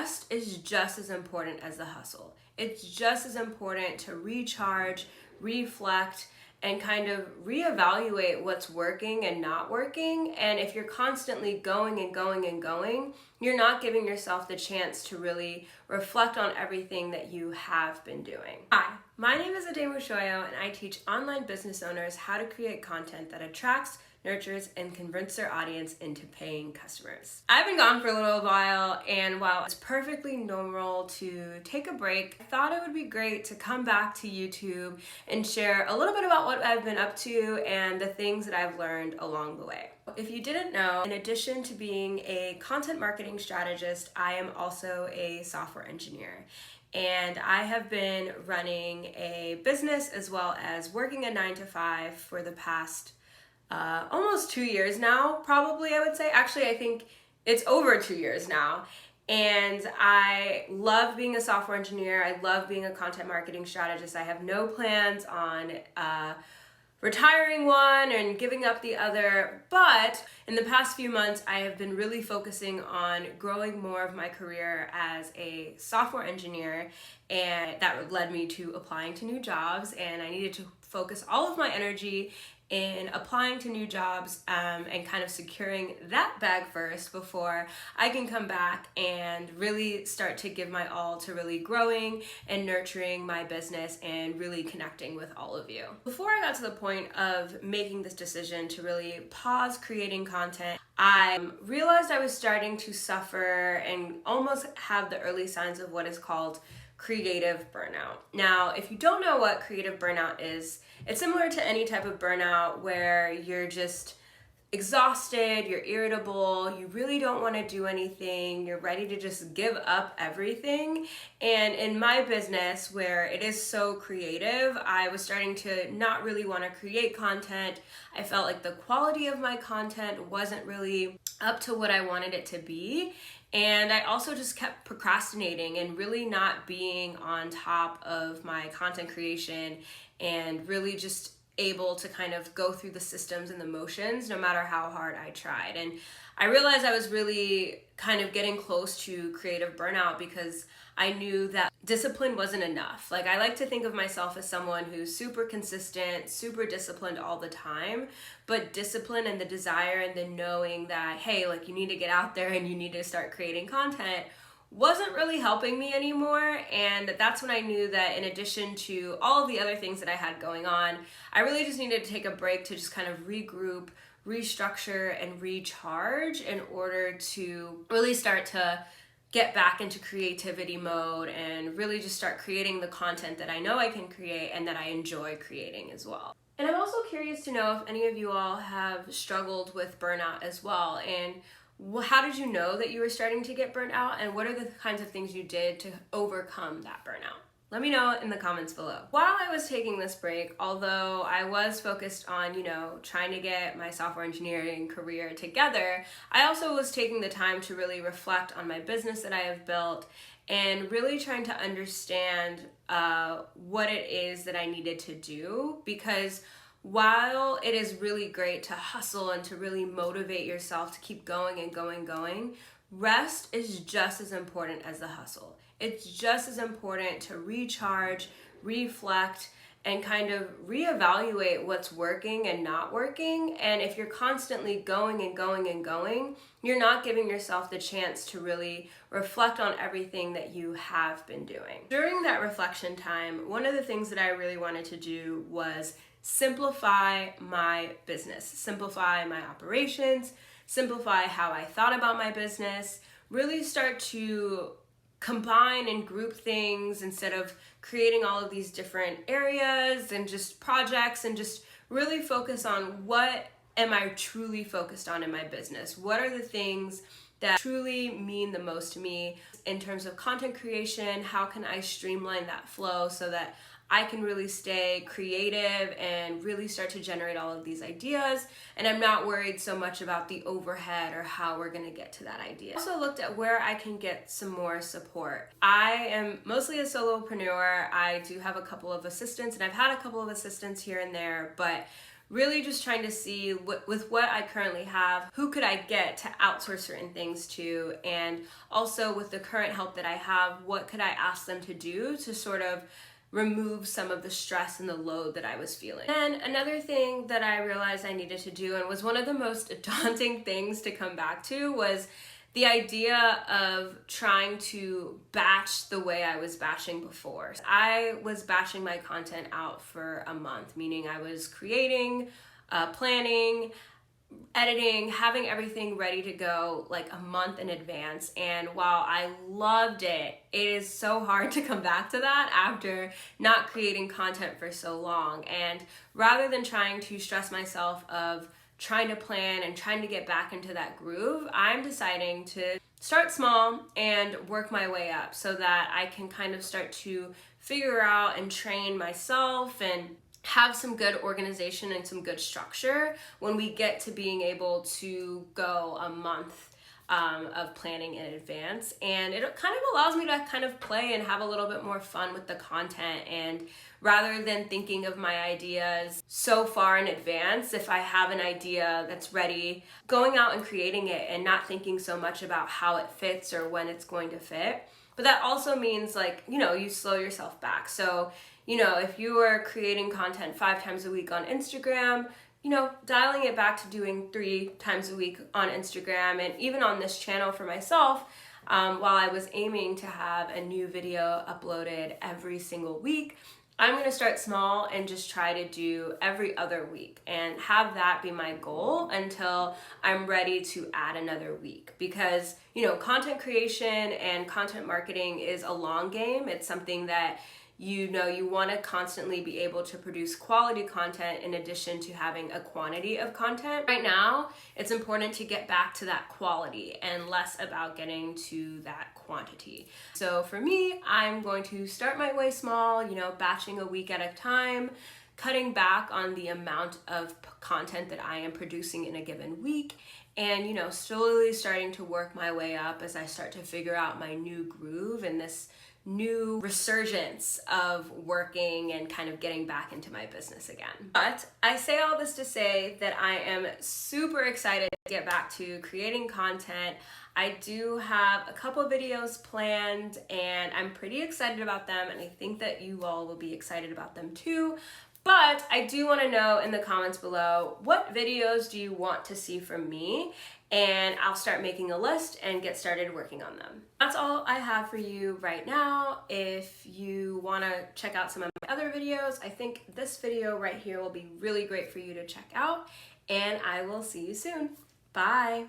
rest is just as important as the hustle. It's just as important to recharge, reflect, and kind of reevaluate what's working and not working. And if you're constantly going and going and going, you're not giving yourself the chance to really reflect on everything that you have been doing. Hi, my name is Ademusoyo, and I teach online business owners how to create content that attracts, nurtures, and converts their audience into paying customers. I've been gone for a little while, and while it's perfectly normal to take a break, I thought it would be great to come back to YouTube and share a little bit about what I've been up to and the things that I've learned along the way. If you didn't know, in addition to being a content marketing strategist, I am also a software engineer. And I have been running a business as well as working a 9-to-5 for the past almost 2 years now, probably, I would say. Actually, I think it's over 2 years now. And I love being a software engineer. I love being a content marketing strategist. I have no plans on retiring one and giving up the other. But in the past few months, I have been really focusing on growing more of my career as a software engineer. And that led me to applying to new jobs. And I needed to focus all of my energy in applying to new jobs and kind of securing that bag first before I can come back and really start to give my all to really growing and nurturing my business and really connecting with all of you. Before I got to the point of making this decision to really pause creating content, I realized I was starting to suffer and almost have the early signs of what is called creative burnout. Now, if you don't know what creative burnout is, it's similar to any type of burnout where you're just exhausted, you're irritable, you really don't want to do anything, you're ready to just give up everything. And in my business, where it is so creative, I was starting to not really want to create content. I felt like the quality of my content wasn't really up to what I wanted it to be. And I also just kept procrastinating and really not being on top of my content creation and really just able to kind of go through the systems and the motions no matter how hard I tried. And I realized I was really kind of getting close to creative burnout because I knew that discipline wasn't enough. Like, I like to think of myself as someone who's super consistent, super disciplined all the time, but discipline and the desire and the knowing that, hey, like, you need to get out there and you need to start creating content wasn't really helping me anymore. And that's when I knew that in addition to all of the other things that I had going on, I really just needed to take a break to just kind of regroup, restructure, and recharge in order to really start to get back into creativity mode and really just start creating the content that I know I can create and that I enjoy creating as well. And I'm also curious to know if any of you all have struggled with burnout as well, and how did you know that you were starting to get burnt out, and what are the kinds of things you did to overcome that burnout? Let me know in the comments below. While I was taking this break, although I was focused on, trying to get my software engineering career together, I also was taking the time to really reflect on my business that I have built and really trying to understand what it is that I needed to do. Because while it is really great to hustle and to really motivate yourself to keep going and going, rest is just as important as the hustle. It's just as important to recharge, reflect, and kind of reevaluate what's working and not working. And if you're constantly going and going and going, you're not giving yourself the chance to really reflect on everything that you have been doing. During that reflection time, one of the things that I really wanted to do was simplify my business, simplify my operations, simplify how I thought about my business, really start to combine and group things instead of creating all of these different areas and just projects, and just really focus on what am I truly focused on in my business? What are the things that truly mean the most to me in terms of content creation? How can I streamline that flow so that I can really stay creative and really start to generate all of these ideas, and I'm not worried so much about the overhead or how we're gonna get to that idea. I also looked at where I can get some more support. I am mostly a solopreneur. I do have a couple of assistants, and I've had a couple of assistants here and there, but really just trying to see with what I currently have, who could I get to outsource certain things to, and also with the current help that I have, what could I ask them to do to sort of remove some of the stress and the load that I was feeling. And another thing that I realized I needed to do, and was one of the most daunting things to come back to, was the idea of trying to batch the way I was batching before. I was batching my content out for a month, meaning I was creating, planning, editing, having everything ready to go like a month in advance. And while I loved it, it is so hard to come back to that after not creating content for so long. And rather than trying to stress myself of trying to plan and trying to get back into that groove, I'm deciding to start small and work my way up so that I can kind of start to figure out and train myself and have some good organization and some good structure when we get to being able to go a month of planning in advance. And it kind of allows me to kind of play and have a little bit more fun with the content. And rather than thinking of my ideas so far in advance, if I have an idea that's ready, going out and creating it and not thinking so much about how it fits or when it's going to fit. But that also means, like, you slow yourself back. So, if you are creating content 5 times a week on Instagram, dialing it back to doing 3 times a week on Instagram, and even on this channel for myself, while I was aiming to have a new video uploaded every single week, I'm going to start small and just try to do every other week and have that be my goal until I'm ready to add another week. Because, content creation and content marketing is a long game. It's something that you want to constantly be able to produce quality content in addition to having a quantity of content. Right now, it's important to get back to that quality and less about getting to that quantity. So for me, I'm going to start my way small, batching a week at a time, cutting back on the amount of content that I am producing in a given week, and slowly starting to work my way up as I start to figure out my new groove and this new resurgence of working and kind of getting back into my business again. But I say all this to say that I am super excited to get back to creating content. I do have a couple videos planned and I'm pretty excited about them, and I think that you all will be excited about them too. But I do want to know in the comments below, what videos do you want to see from me? And I'll start making a list and get started working on them. That's all I have for you right now. If you want to check out some of my other videos, I think this video right here will be really great for you to check out. And I will see you soon. Bye.